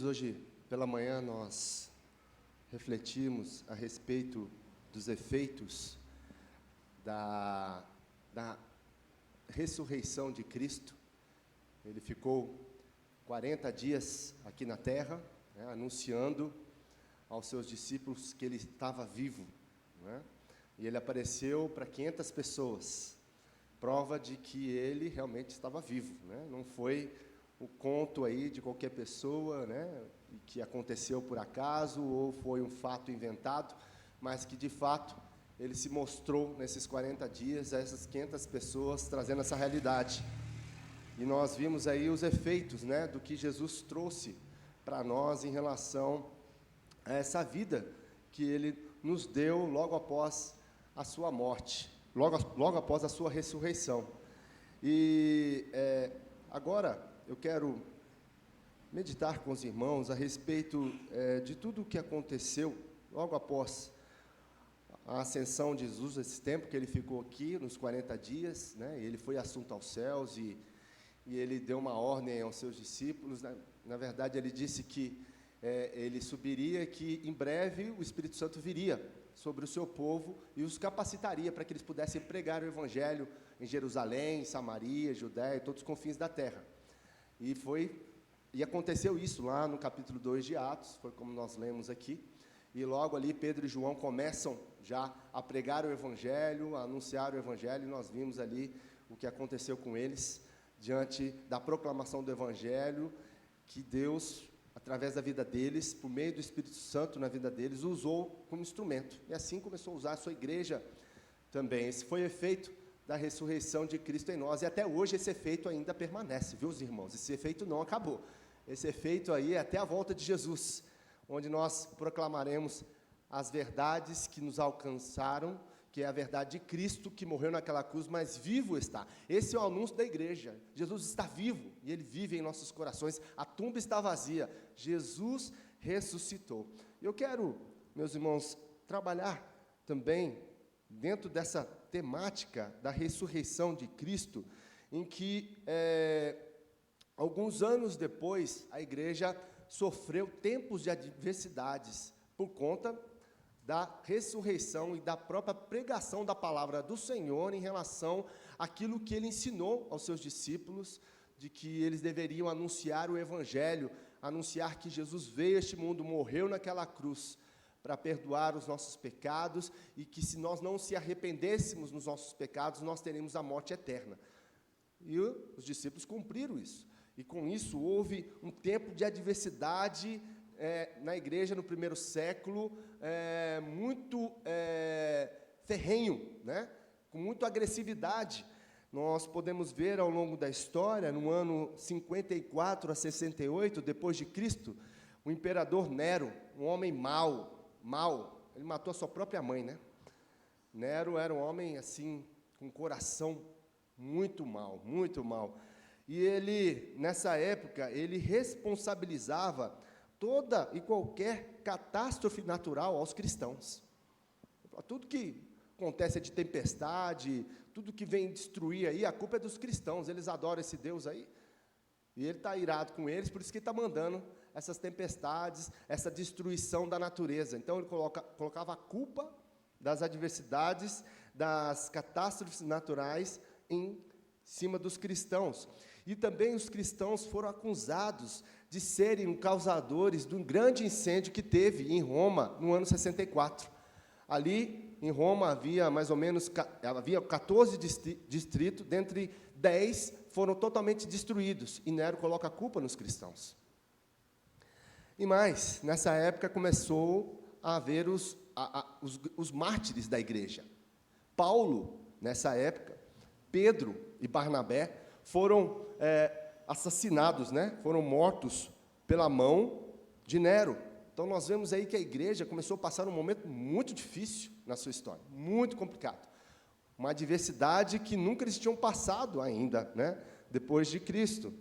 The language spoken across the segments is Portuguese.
Queridos, hoje pela manhã nós refletimos a respeito dos efeitos da ressurreição de Cristo. Ele ficou 40 dias aqui na terra, anunciando aos seus discípulos que ele estava vivo, e ele apareceu para 500 pessoas, prova de que ele realmente estava vivo, não foi o conto aí de qualquer pessoa, que aconteceu por acaso ou foi um fato inventado, mas que de fato ele se mostrou nesses 40 dias a essas 500 pessoas, trazendo essa realidade. E nós vimos aí os efeitos, do que Jesus trouxe para nós em relação a essa vida que ele nos deu logo após a sua morte, logo após a sua ressurreição. E agora eu quero meditar com os irmãos a respeito de tudo o que aconteceu logo após a ascensão de Jesus, esse tempo que ele ficou aqui, nos 40 dias, ele foi assunto aos céus e ele deu uma ordem aos seus discípulos. Na verdade, ele disse que ele subiria, que em breve o Espírito Santo viria sobre o seu povo e os capacitaria para que eles pudessem pregar o Evangelho em Jerusalém, Samaria, Judéia e todos os confins da terra. E aconteceu isso lá no capítulo 2 de Atos, foi como nós lemos aqui, e logo ali Pedro e João começam já a pregar o Evangelho, a anunciar o Evangelho, e nós vimos ali o que aconteceu com eles, diante da proclamação do Evangelho, que Deus, através da vida deles, por meio do Espírito Santo na vida deles, usou como instrumento, e assim começou a usar a sua igreja também. Esse foi o efeito da ressurreição de Cristo em nós, e até hoje esse efeito ainda permanece, viu, os irmãos? Esse efeito não acabou, esse efeito aí é até a volta de Jesus, onde nós proclamaremos as verdades que nos alcançaram, que é a verdade de Cristo, que morreu naquela cruz, mas vivo está. Esse é o anúncio da igreja. Jesus está vivo, e Ele vive em nossos corações. A tumba está vazia. Jesus ressuscitou. Eu quero, meus irmãos, trabalhar também dentro dessa temática da ressurreição de Cristo, em que, alguns anos depois, a igreja sofreu tempos de adversidades por conta da ressurreição e da própria pregação da palavra do Senhor em relação àquilo que Ele ensinou aos seus discípulos, de que eles deveriam anunciar o Evangelho, anunciar que Jesus veio a este mundo, morreu naquela cruz, para perdoar os nossos pecados, e que se nós não se arrependêssemos nos nossos pecados, nós teremos a morte eterna. E os discípulos cumpriram isso, e com isso houve um tempo de adversidade na igreja no primeiro século, muito ferrenho, com muita agressividade. Nós podemos ver ao longo da história, no ano 54 a 68 depois de Cristo, o imperador Nero, um homem mau, ele matou a sua própria mãe, Nero era um homem assim, com um coração muito mau, e ele, nessa época, ele responsabilizava toda e qualquer catástrofe natural aos cristãos. Tudo que acontece de tempestade, tudo que vem destruir aí, a culpa é dos cristãos, eles adoram esse Deus aí, e ele está irado com eles, por isso que ele está mandando essas tempestades, essa destruição da natureza. Então, ele colocava a culpa das adversidades, das catástrofes naturais em cima dos cristãos. E também os cristãos foram acusados de serem causadores de um grande incêndio que teve em Roma, no ano 64. Ali, em Roma, havia mais ou menos 14 distritos, dentre 10 foram totalmente destruídos, e Nero coloca a culpa nos cristãos. E mais, nessa época começou a haver os mártires da igreja. Paulo, nessa época, Pedro e Barnabé foram assassinados, foram mortos pela mão de Nero. Então, nós vemos aí que a igreja começou a passar um momento muito difícil na sua história, muito complicado. Uma adversidade que nunca eles tinham passado ainda, depois de Cristo.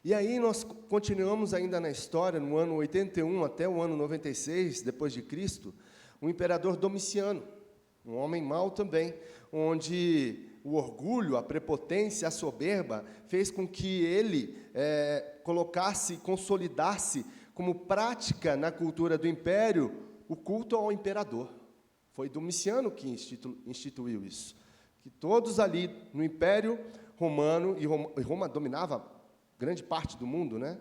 E aí nós continuamos ainda na história, no ano 81 até o ano 96, depois de Cristo, o imperador Domiciano, um homem mau também, onde o orgulho, a prepotência, a soberba, fez com que ele colocasse, consolidasse como prática na cultura do império o culto ao imperador. Foi Domiciano que instituiu isso. Que todos ali no Império Romano, e Roma dominava grande parte do mundo, né?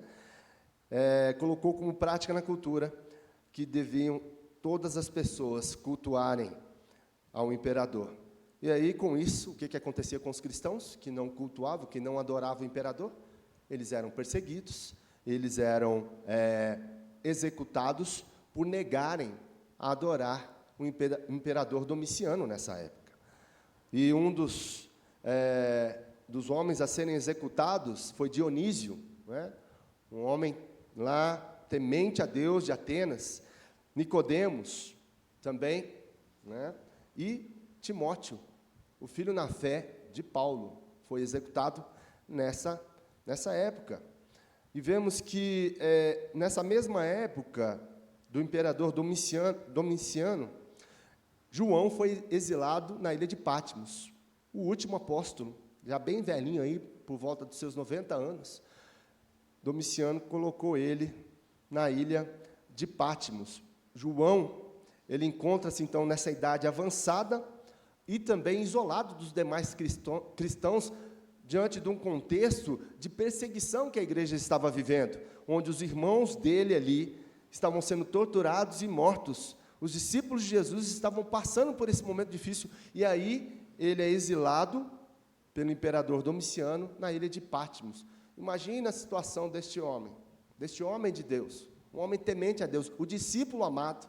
Colocou como prática na cultura que deviam todas as pessoas cultuarem ao imperador. E aí, com isso, o que acontecia com os cristãos que não cultuavam, que não adoravam o imperador? Eles eram perseguidos, eles eram executados por negarem a adorar o imperador Domiciano nessa época. E um dos homens a serem executados foi Dionísio, né? Um homem lá temente a Deus de Atenas, Nicodemos também, né? E Timóteo, o filho na fé de Paulo, foi executado nessa época. E vemos que nessa mesma época do imperador Domiciano, João foi exilado na ilha de Patmos, o último apóstolo, já bem velhinho aí, por volta dos seus 90 anos. Domiciano colocou ele na ilha de Patmos. João, ele encontra-se então nessa idade avançada e também isolado dos demais cristãos diante de um contexto de perseguição que a igreja estava vivendo, onde os irmãos dele ali estavam sendo torturados e mortos. Os discípulos de Jesus estavam passando por esse momento difícil, e aí ele é exilado pelo imperador Domiciano na ilha de Patmos. Imagina a situação deste homem de Deus, um homem temente a Deus, o discípulo amado,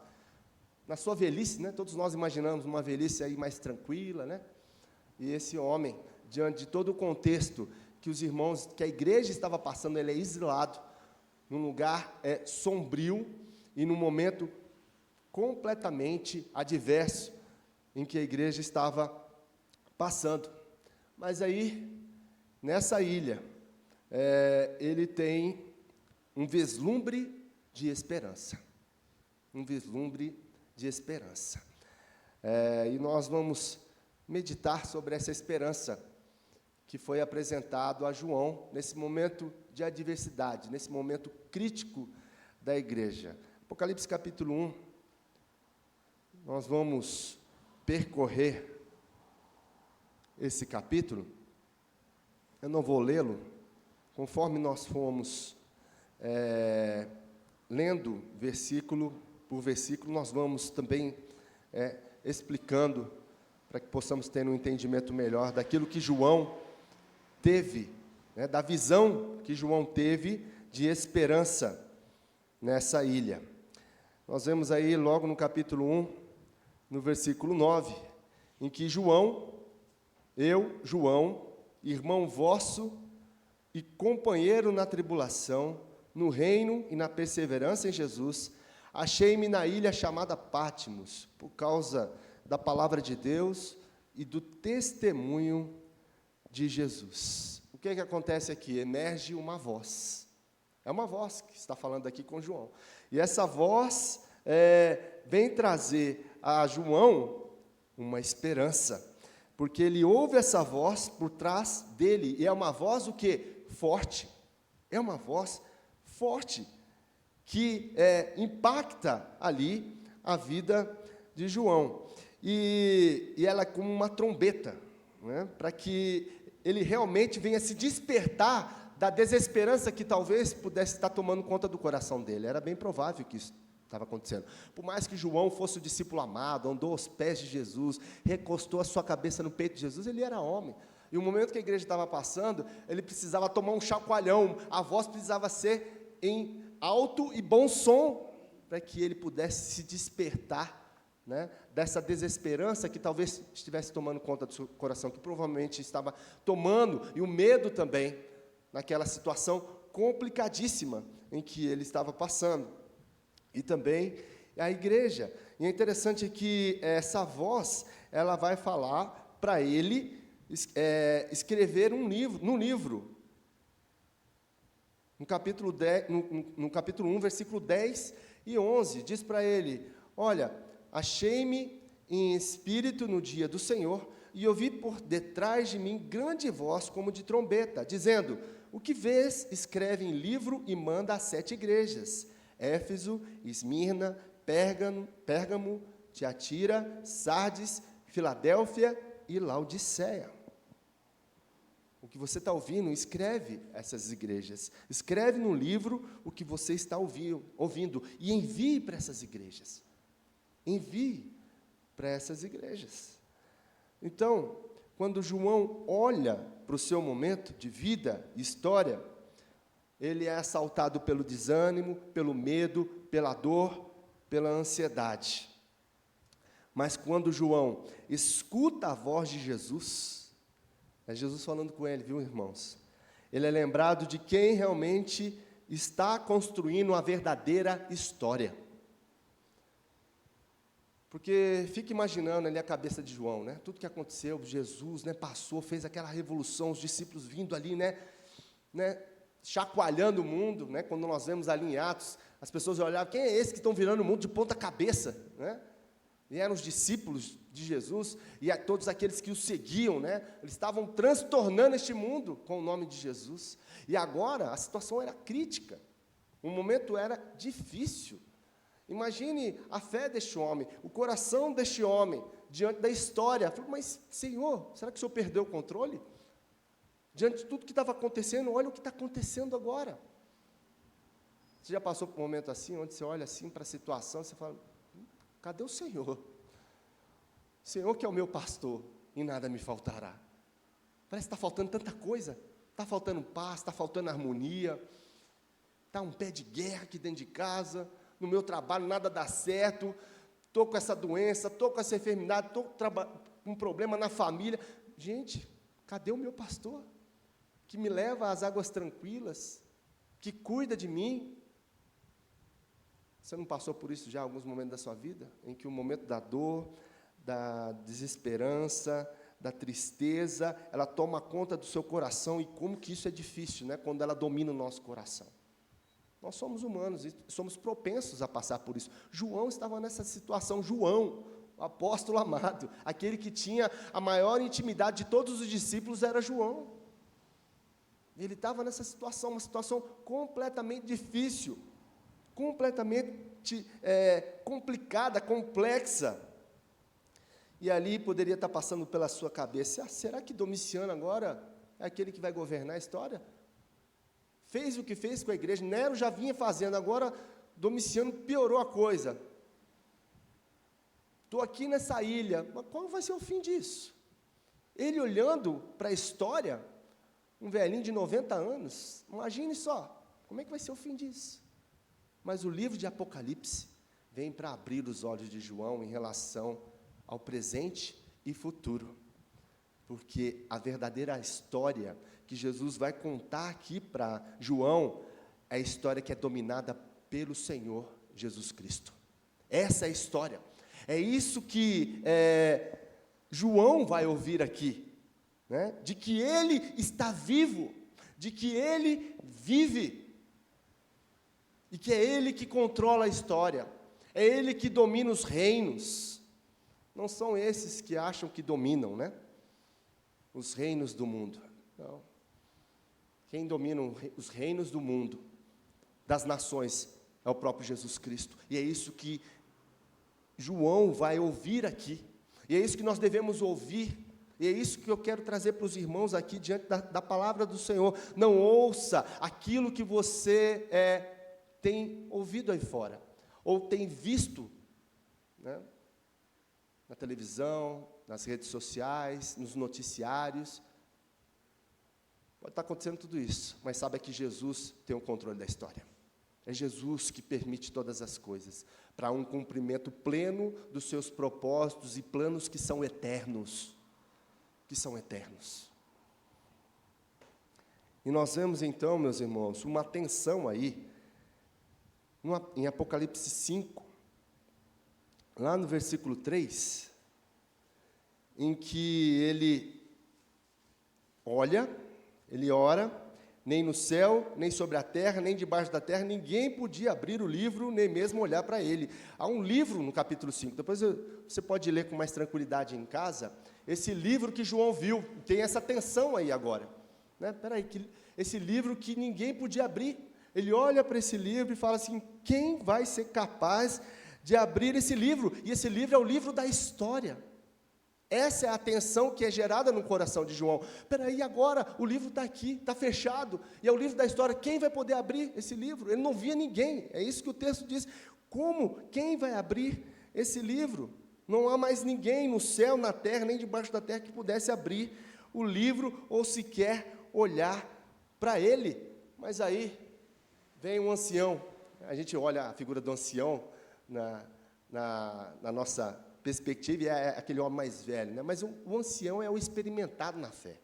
na sua velhice, né? Todos nós imaginamos uma velhice aí mais tranquila, né? E esse homem, diante de todo o contexto que os irmãos, que a igreja estava passando, ele é exilado num lugar sombrio e num momento completamente adverso em que a igreja estava passando. Mas aí, nessa ilha, ele tem um vislumbre de esperança. Um vislumbre de esperança. E nós vamos meditar sobre essa esperança que foi apresentado a João nesse momento de adversidade, nesse momento crítico da igreja. Apocalipse capítulo 1, nós vamos percorrer esse capítulo. Eu não vou lê-lo, conforme nós fomos lendo versículo por versículo, nós vamos também explicando, para que possamos ter um entendimento melhor daquilo que João teve, né, da visão que João teve de esperança nessa ilha. Nós vemos aí logo no capítulo 1, no versículo 9, em que João, irmão vosso e companheiro na tribulação, no reino e na perseverança em Jesus, achei-me na ilha chamada Patmos, por causa da palavra de Deus e do testemunho de Jesus. O que acontece aqui? Emerge uma voz. É uma voz que está falando aqui com João. E essa voz vem trazer a João uma esperança, porque ele ouve essa voz por trás dele, e é uma voz o quê? Forte. É uma voz forte, que impacta ali a vida de João. E ela é como uma trombeta, né, para que ele realmente venha se despertar da desesperança que talvez pudesse estar tomando conta do coração dele. Era bem provável que isso estava acontecendo. Por mais que João fosse o discípulo amado, andou aos pés de Jesus, recostou a sua cabeça no peito de Jesus, ele era homem. E o momento que a igreja estava passando, ele precisava tomar um chacoalhão, a voz precisava ser em alto e bom som, para que ele pudesse se despertar, né, dessa desesperança que talvez estivesse tomando conta do seu coração, que provavelmente estava tomando, e o medo também, naquela situação complicadíssima em que ele estava passando. E também a igreja. E é interessante que essa voz, ela vai falar para ele escrever um livro, no capítulo 1, versículo 10 e 11, diz para ele: olha, achei-me em espírito no dia do Senhor, e ouvi por detrás de mim grande voz como de trombeta, dizendo: O que vês, escreve em livro e manda às 7 igrejas: Éfeso, Esmirna, Pérgamo, Tiatira, Sardes, Filadélfia e Laodiceia. O que você está ouvindo, escreve essas igrejas. Escreve no livro o que você está ouvindo e envie para essas igrejas. Envie para essas igrejas. Então, quando João olha para o seu momento de vida, história, ele é assaltado pelo desânimo, pelo medo, pela dor, pela ansiedade. Mas quando João escuta a voz de Jesus, é Jesus falando com ele, viu, irmãos? Ele é lembrado de quem realmente está construindo a verdadeira história. Porque fica imaginando ali a cabeça de João, né? Tudo que aconteceu, Jesus, né, passou, fez aquela revolução, os discípulos vindo ali, né, chacoalhando o mundo, né? Quando nós vemos ali em Atos, as pessoas olhavam, quem é esse que estão virando o mundo de ponta cabeça, né? E eram os discípulos de Jesus, e a todos aqueles que o seguiam, né? Eles estavam transtornando este mundo com o nome de Jesus. E agora a situação era crítica, o momento era difícil. Imagine a fé deste homem, o coração deste homem, diante da história. Falei, mas, Senhor, será que o Senhor perdeu o controle? Diante de tudo que estava acontecendo, olha o que está acontecendo agora. Você já passou por um momento assim, onde você olha assim para a situação, e você fala, cadê o Senhor? O Senhor que é o meu pastor, e nada me faltará. Parece que está faltando tanta coisa, está faltando paz, está faltando harmonia, está um pé de guerra aqui dentro de casa, no meu trabalho nada dá certo, estou com essa doença, estou com essa enfermidade, estou com um problema na família. Gente, cadê o meu pastor? Que me leva às águas tranquilas, que cuida de mim. Você não passou por isso já em alguns momentos da sua vida? Em que o momento da dor, da desesperança, da tristeza, ela toma conta do seu coração, e como que isso é difícil, né? Quando ela domina o nosso coração. Nós somos humanos e somos propensos a passar por isso. João estava nessa situação. João, o apóstolo amado, aquele que tinha a maior intimidade de todos os discípulos, era João. Ele estava nessa situação, uma situação completamente difícil, completamente complicada, complexa. E ali poderia estar passando pela sua cabeça, será que Domiciano agora é aquele que vai governar a história? Fez o que fez com a igreja, Nero já vinha fazendo, agora Domiciano piorou a coisa. Estou aqui nessa ilha, mas qual vai ser o fim disso? Ele olhando para a história, um velhinho de 90 anos, imagine só, como é que vai ser o fim disso? Mas o livro de Apocalipse vem para abrir os olhos de João em relação ao presente e futuro. Porque a verdadeira história que Jesus vai contar aqui para João é a história que é dominada pelo Senhor Jesus Cristo. Essa é a história. É isso que João vai ouvir aqui, né? De que ele está vivo, de que ele vive, e que é ele que controla a história, é ele que domina os reinos. Não são esses que acham que dominam, né? Os reinos do mundo. Não. Quem domina os reinos do mundo, das nações, é o próprio Jesus Cristo. E é isso que João vai ouvir aqui. E é isso que nós devemos ouvir. E é isso que eu quero trazer para os irmãos aqui, diante da palavra do Senhor. Não ouça aquilo que você tem ouvido aí fora, ou tem visto, né, na televisão, nas redes sociais, nos noticiários. Pode estar acontecendo tudo isso, mas saiba que Jesus tem o controle da história. É Jesus que permite todas as coisas, para um cumprimento pleno dos seus propósitos e planos que são eternos. Que são eternos. E nós vemos então, meus irmãos, uma tensão aí, em Apocalipse 5, lá no versículo 3, em que ele olha, ele ora, nem no céu, nem sobre a terra, nem debaixo da terra, ninguém podia abrir o livro, nem mesmo olhar para ele. Há um livro no capítulo 5, depois você pode ler com mais tranquilidade em casa, esse livro que João viu, tem essa tensão aí agora. Né? Espera aí, esse livro que ninguém podia abrir. Ele olha para esse livro e fala assim: quem vai ser capaz de abrir esse livro? E esse livro é o livro da história. Essa é a atenção que é gerada no coração de João. Espera aí, agora o livro está aqui, está fechado, e é o livro da história. Quem vai poder abrir esse livro? Ele não via ninguém, é isso que o texto diz. Como? Quem vai abrir esse livro? Não há mais ninguém no céu, na terra, nem debaixo da terra que pudesse abrir o livro ou sequer olhar para ele. Mas aí vem um ancião. A gente olha a figura do ancião na nossa perspectiva, e é aquele homem mais velho, né? Mas o ancião é o experimentado na fé.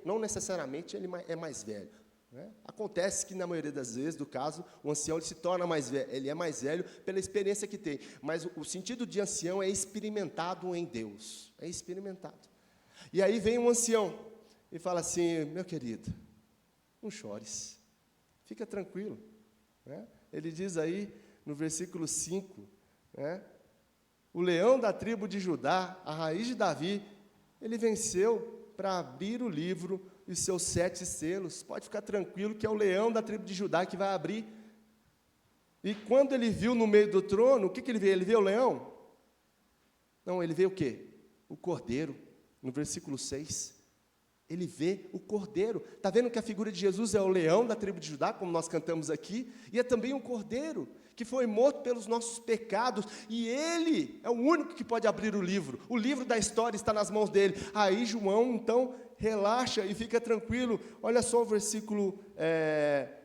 Não necessariamente ele é mais velho, né? Acontece que, na maioria das vezes, do caso, o ancião ele se torna mais velho, ele é mais velho pela experiência que tem. Mas o sentido de ancião é experimentado em Deus, é experimentado. E aí vem um ancião e fala assim: meu querido, não chores, fica tranquilo, né? Ele diz aí, no versículo 5, né? O leão da tribo de Judá, a raiz de Davi, ele venceu para abrir o livro e seus 7 selos. Pode ficar tranquilo que é o leão da tribo de Judá que vai abrir. E quando ele viu no meio do trono, o que ele vê? Ele vê o leão? Não, ele vê o quê? O cordeiro, no versículo 6. Ele vê o cordeiro. Está vendo que a figura de Jesus é o leão da tribo de Judá, como nós cantamos aqui, e é também um cordeiro, que foi morto pelos nossos pecados, e ele é o único que pode abrir o livro da história está nas mãos dele. Aí João, então, relaxa e fica tranquilo. Olha só o versículo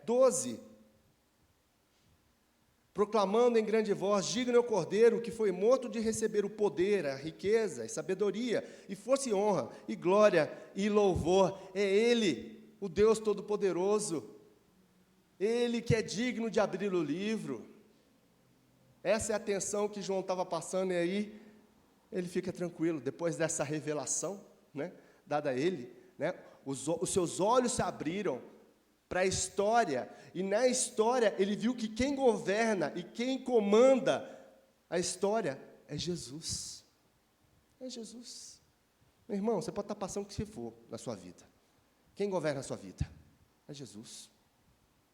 12, proclamando em grande voz: digno é o cordeiro que foi morto de receber o poder, a riqueza, a sabedoria, e força e honra, e glória e louvor. É ele, o Deus Todo-Poderoso, ele que é digno de abrir o livro. Essa é a atenção que João estava passando, e aí ele fica tranquilo, depois dessa revelação, né, dada a ele, né, os seus olhos se abriram para a história, e na história ele viu que quem governa e quem comanda a história é Jesus. É Jesus. Meu irmão, você pode estar passando o que você for na sua vida. Quem governa a sua vida? É Jesus.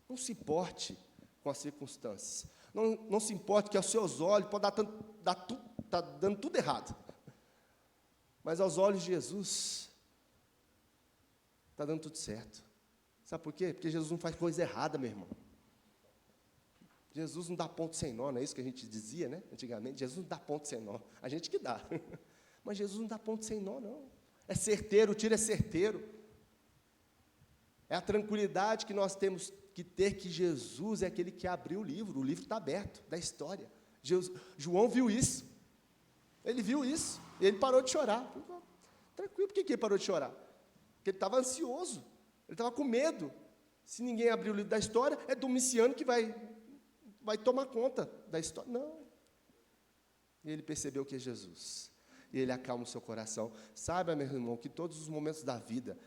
Não se importe com as circunstâncias. Não se importe que aos seus olhos pode tá dando tudo errado. Mas aos olhos de Jesus, está dando tudo certo. Sabe por quê? Porque Jesus não faz coisa errada, meu irmão. Jesus não dá ponto sem nó, não é isso que a gente dizia, né? Antigamente, Jesus não dá ponto sem nó. A gente que dá. Mas Jesus não dá ponto sem nó, não. É certeiro, o tiro é certeiro. É a tranquilidade que nós temos que ter, que Jesus é aquele que abriu o livro está aberto, da história. João viu isso, ele viu isso, e ele parou de chorar. Tranquilo, por que ele parou de chorar? Porque ele estava ansioso, ele estava com medo. Se ninguém abrir o livro da história, é Domiciano que vai tomar conta da história. Não. E ele percebeu que é Jesus, e ele acalma o seu coração. Saiba, meu irmão, que todos os momentos da vida,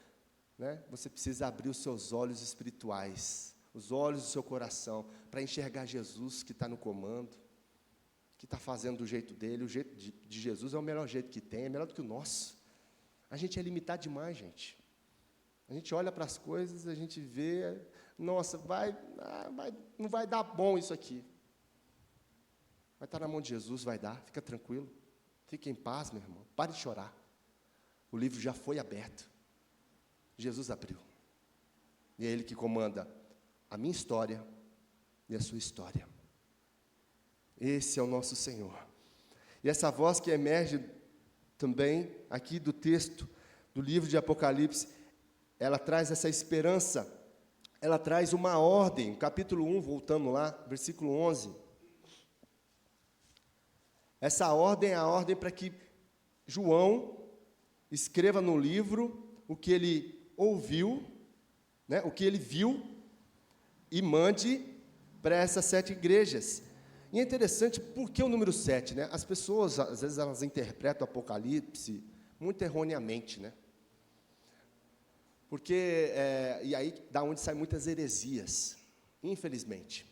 né, você precisa abrir os seus olhos espirituais, os olhos do seu coração, para enxergar Jesus que está no comando, que está fazendo do jeito dele. O jeito de Jesus é o melhor jeito que tem, é melhor do que o nosso. A gente é limitado demais, gente. A gente olha para as coisas, a gente vê, nossa, não vai dar bom isso aqui. Vai estar na mão de Jesus, vai dar, fica tranquilo. Fique em paz, meu irmão, pare de chorar. O livro já foi aberto. Jesus abriu. E é Ele que comanda a minha história e a sua história. Esse é o nosso Senhor. E essa voz que emerge também aqui do texto do livro de Apocalipse, ela traz essa esperança, ela traz uma ordem. Capítulo 1, voltando lá, versículo 11. Essa ordem é a ordem para que João escreva no livro o que ele ouviu, né, o que ele viu, e mande para essas 7 igrejas. E é interessante, porque o número 7, né? As pessoas, às vezes, elas interpretam o Apocalipse muito erroneamente, né? Porque, e aí, da onde saem muitas heresias, infelizmente.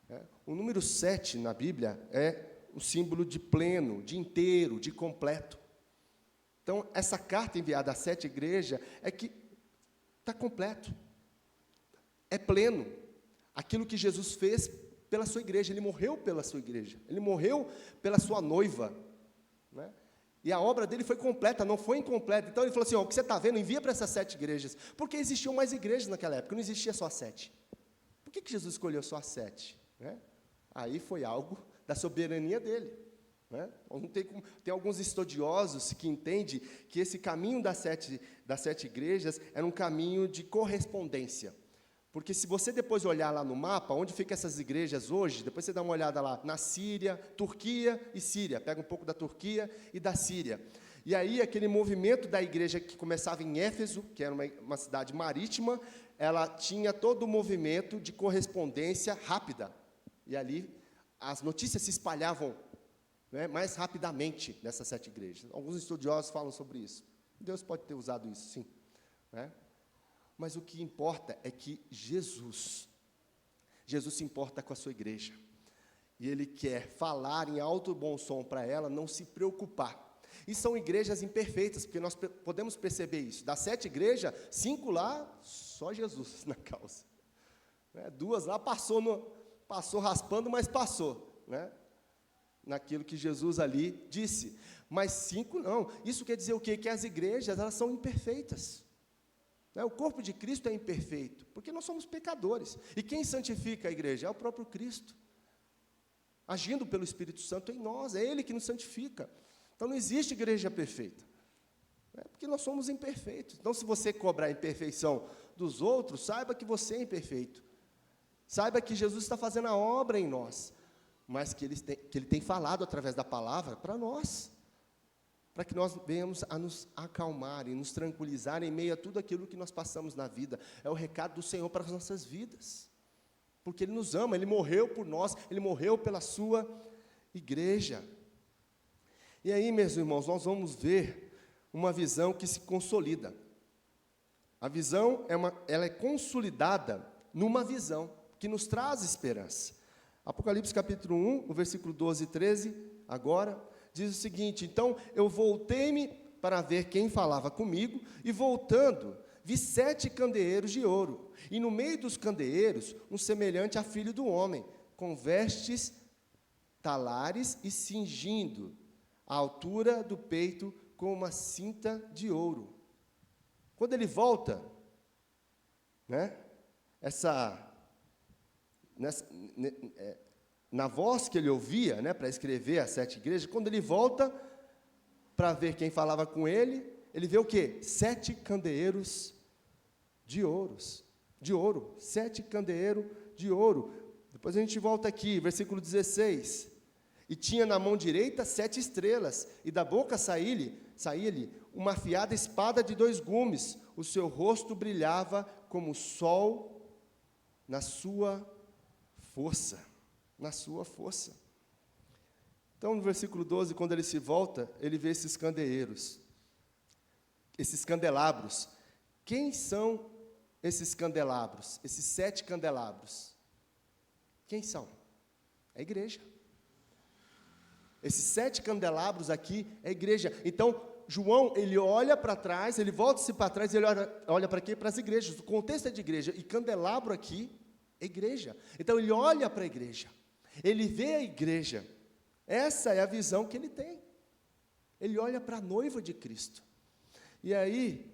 Né? O número 7 na Bíblia é o símbolo de pleno, de inteiro, de completo. Então, essa carta enviada às 7 igrejas é que está completo. é pleno. Aquilo que Jesus fez pela sua igreja, ele morreu pela sua igreja, ele morreu pela sua noiva, né? E a obra dele foi completa, não foi incompleta. Então ele falou assim, ó, o que você está vendo, envia para essas 7 igrejas, porque existiam mais igrejas naquela época, não existia só 7. Por que Jesus escolheu só 7? Né? Aí foi algo da soberania dele. Né? Tem alguns estudiosos que entendem que esse caminho das sete igrejas era um caminho de correspondência. Porque se você depois olhar lá no mapa, onde ficam essas igrejas hoje, depois você dá uma olhada lá, na Síria, Turquia e Síria, pega um pouco da Turquia e da Síria. E aí, aquele movimento da igreja que começava em Éfeso, que era uma cidade marítima, ela tinha todo o movimento de correspondência rápida. E ali, as notícias se espalhavam, né, mais rapidamente nessas 7 igrejas. Alguns estudiosos falam sobre isso. Deus pode ter usado isso, sim. Né? Mas o que importa é que Jesus se importa com a sua igreja. E Ele quer falar em alto e bom som para ela, não se preocupar. E são igrejas imperfeitas, porque nós podemos perceber isso. Das 7 igrejas, 5 lá, só Jesus na causa. 2 lá passou raspando, mas passou. Né? Naquilo que Jesus ali disse. Mas 5 não. Isso quer dizer o quê? Que as igrejas, elas são imperfeitas. O corpo de Cristo é imperfeito, porque nós somos pecadores. E quem santifica a igreja? É o próprio Cristo, agindo pelo Espírito Santo em nós, é Ele que nos santifica. Então, não existe igreja perfeita, porque nós somos imperfeitos. Então, se você cobrar a imperfeição dos outros, saiba que você é imperfeito. Saiba que Jesus está fazendo a obra em nós, mas que Ele tem falado através da palavra para nós, para que nós venhamos a nos acalmar e nos tranquilizar em meio a tudo aquilo que nós passamos na vida. É o recado do Senhor para as nossas vidas, porque Ele nos ama, Ele morreu por nós, Ele morreu pela sua igreja. E aí, meus irmãos, nós vamos ver uma visão que se consolida. A visão, ela é consolidada numa visão que nos traz esperança. Apocalipse capítulo 1, o versículo 12 e 13, agora, diz o seguinte: então eu voltei-me para ver quem falava comigo, e voltando, vi 7 candeeiros de ouro, e no meio dos candeeiros, um semelhante a filho do homem, com vestes talares e cingindo a altura do peito com uma cinta de ouro. Quando ele volta, né, na voz que ele ouvia, né, para escrever as 7 igrejas, quando ele volta para ver quem falava com ele, ele vê o quê? 7 candeeiros de ouro. 7 candeeiros de ouro. Depois a gente volta aqui, versículo 16. E tinha na mão direita 7 estrelas, e da boca saía-lhe uma afiada espada de 2 gumes. O seu rosto brilhava como o sol na sua força. Na sua força. Então, no versículo 12, quando ele se volta, ele vê esses candeeiros, esses candelabros. Quem são esses candelabros? Esses 7 candelabros? Quem são? É a igreja. Esses 7 candelabros aqui é a igreja. Então, João, ele olha para trás, ele volta-se para trás, ele olha para quê? Para as igrejas. O contexto é de igreja. E candelabro aqui é igreja. Então, ele olha para a igreja. Ele vê a igreja. Essa é a visão que ele tem. Ele olha para a noiva de Cristo. E aí,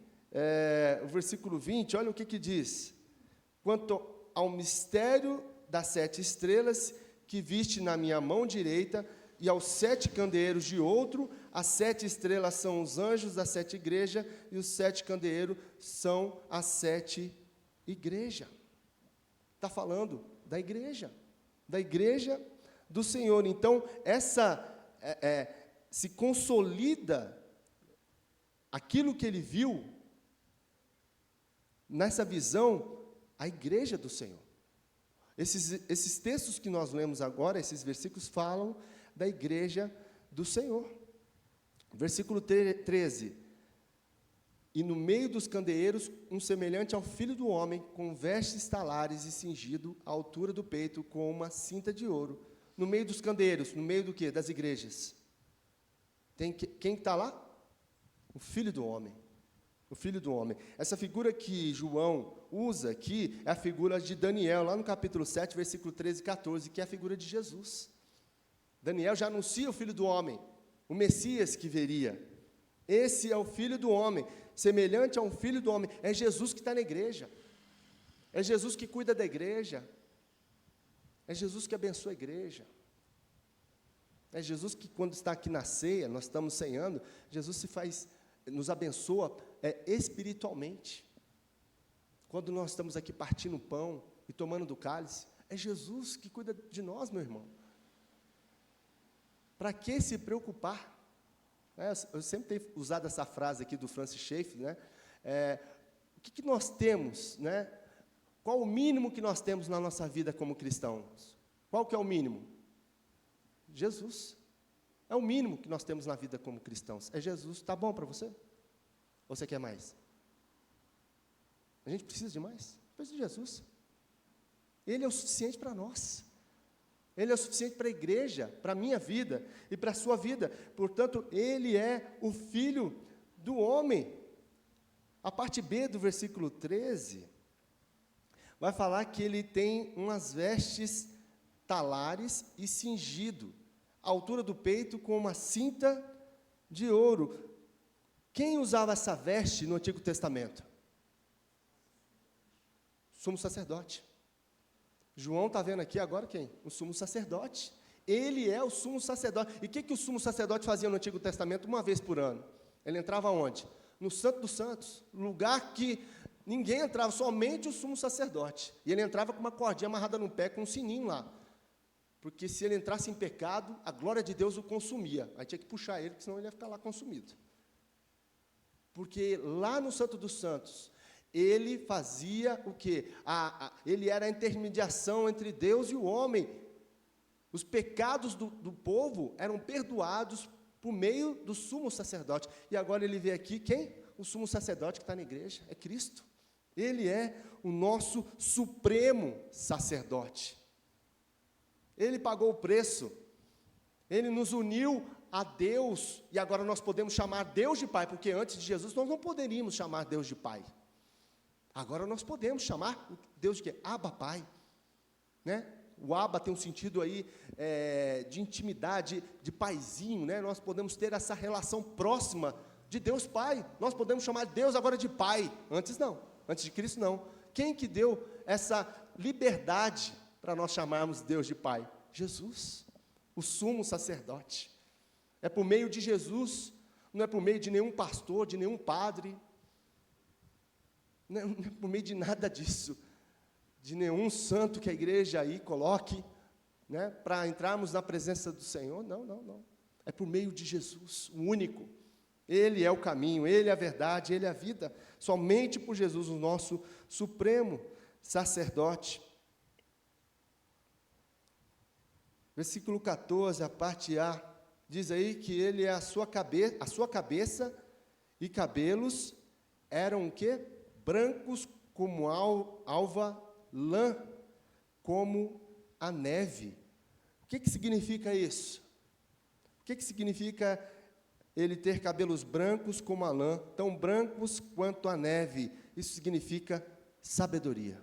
o versículo 20, olha o que diz. Quanto ao mistério das 7 estrelas que viste na minha mão direita, e aos 7 candeeiros de outro, as 7 estrelas são os anjos das 7 igrejas, e os 7 candeeiros são as 7 igrejas. Está falando da igreja do Senhor. Então, se consolida aquilo que ele viu, nessa visão, a igreja do Senhor. Esses textos que nós lemos agora, esses versículos, falam da igreja do Senhor. Versículo 13. E no meio dos candeeiros, um semelhante ao filho do homem, com vestes talares e cingido à altura do peito, com uma cinta de ouro. No meio dos candeeiros, no meio do quê? Das igrejas. Quem está lá? O filho do homem. o Filho do Homem. Essa figura que João usa aqui é a figura de Daniel, lá no capítulo 7, versículo 13 e 14, que é a figura de Jesus. Daniel já anuncia o Filho do Homem, o Messias que viria. Esse é o Filho do Homem, semelhante a um Filho do Homem. É Jesus que está na igreja. É Jesus que cuida da igreja. É Jesus que abençoa a igreja. É Jesus que, quando está aqui na ceia, nós estamos ceando, Jesus nos abençoa espiritualmente. Quando nós estamos aqui partindo o pão e tomando do cálice, é Jesus que cuida de nós, meu irmão. Para que se preocupar? Eu sempre tenho usado essa frase aqui do Francis Schaeffer, né? O que nós temos, né? Qual o mínimo que nós temos na nossa vida como cristãos? Qual que é o mínimo? Jesus. É o mínimo que nós temos na vida como cristãos. É Jesus. Está bom para você? Ou você quer mais? A gente precisa de mais? Precisa de Jesus. Ele é o suficiente para nós. Ele é o suficiente para a igreja, para a minha vida e para a sua vida. Portanto, Ele é o Filho do Homem. A parte B do versículo 13 vai falar que Ele tem umas vestes talares e cingido, à altura do peito com uma cinta de ouro. Quem usava essa veste no Antigo Testamento? Sumo sacerdote. João está vendo aqui agora quem? O sumo sacerdote. Ele é o sumo sacerdote. E o que o sumo sacerdote fazia no Antigo Testamento uma vez por ano? Ele entrava onde? No Santo dos Santos, lugar que ninguém entrava, somente o sumo sacerdote. E ele entrava com uma cordinha amarrada no pé, com um sininho lá. Porque se ele entrasse em pecado, a glória de Deus o consumia. Aí tinha que puxar ele, porque senão ele ia ficar lá consumido. Porque lá no Santo dos Santos, ele fazia o quê? Ele era a intermediação entre Deus e o homem. Os pecados do povo eram perdoados por meio do sumo sacerdote. E agora ele vê aqui quem? O sumo sacerdote que está na igreja, é Cristo. Ele é o nosso supremo sacerdote. Ele pagou o preço. Ele nos uniu a Deus. E agora nós podemos chamar Deus de Pai, porque antes de Jesus nós não poderíamos chamar Deus de Pai. Agora nós podemos chamar Deus de quê? Abba, Pai. Né? O Abba tem um sentido aí de intimidade, de paizinho, né? Nós podemos ter essa relação próxima de Deus Pai. Nós podemos chamar Deus agora de Pai. Antes não, antes de Cristo não. Quem que deu essa liberdade para nós chamarmos Deus de Pai? Jesus, o sumo sacerdote. É por meio de Jesus, não é por meio de nenhum pastor, de nenhum padre, não é por meio de nada disso, de nenhum santo que a igreja aí coloque, né, para entrarmos na presença do Senhor. Não. É por meio de Jesus, o único. Ele é o caminho, Ele é a verdade, Ele é a vida. Somente por Jesus, o nosso supremo sacerdote. Versículo 14, a parte A, diz aí que Ele é a sua cabeça e cabelos eram o quê? Brancos como alva, lã como a neve. O que significa isso? O que significa ele ter cabelos brancos como a lã, tão brancos quanto a neve? Isso significa sabedoria.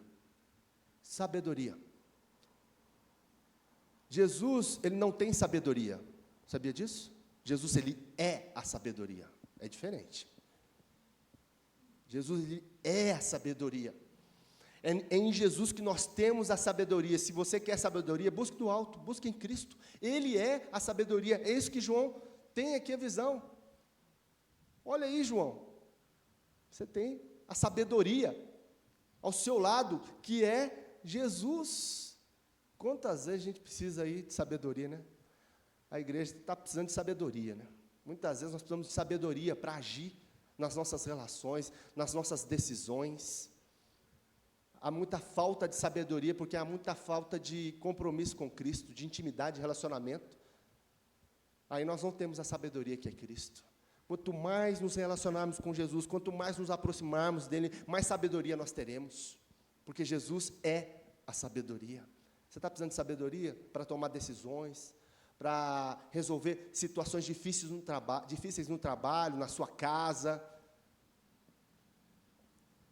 Sabedoria. Jesus, ele não tem sabedoria. Sabia disso? Jesus, ele é a sabedoria. É diferente. Jesus, ele é a sabedoria. É em Jesus que nós temos a sabedoria. Se você quer sabedoria, busque do alto, busque em Cristo. Ele é a sabedoria. É isso que João tem aqui a visão. Olha aí, João. Você tem a sabedoria ao seu lado, que é Jesus. Quantas vezes a gente precisa aí de sabedoria, né? A igreja está precisando de sabedoria, né? Muitas vezes nós precisamos de sabedoria para agir nas nossas relações, nas nossas decisões. Há muita falta de sabedoria, porque há muita falta de compromisso com Cristo, de intimidade, de relacionamento. Aí nós não temos a sabedoria que é Cristo. Quanto mais nos relacionarmos com Jesus, quanto mais nos aproximarmos dEle, mais sabedoria nós teremos. Porque Jesus é a sabedoria. Você está precisando de sabedoria para tomar decisões, para resolver situações difíceis no trabalho, na sua casa.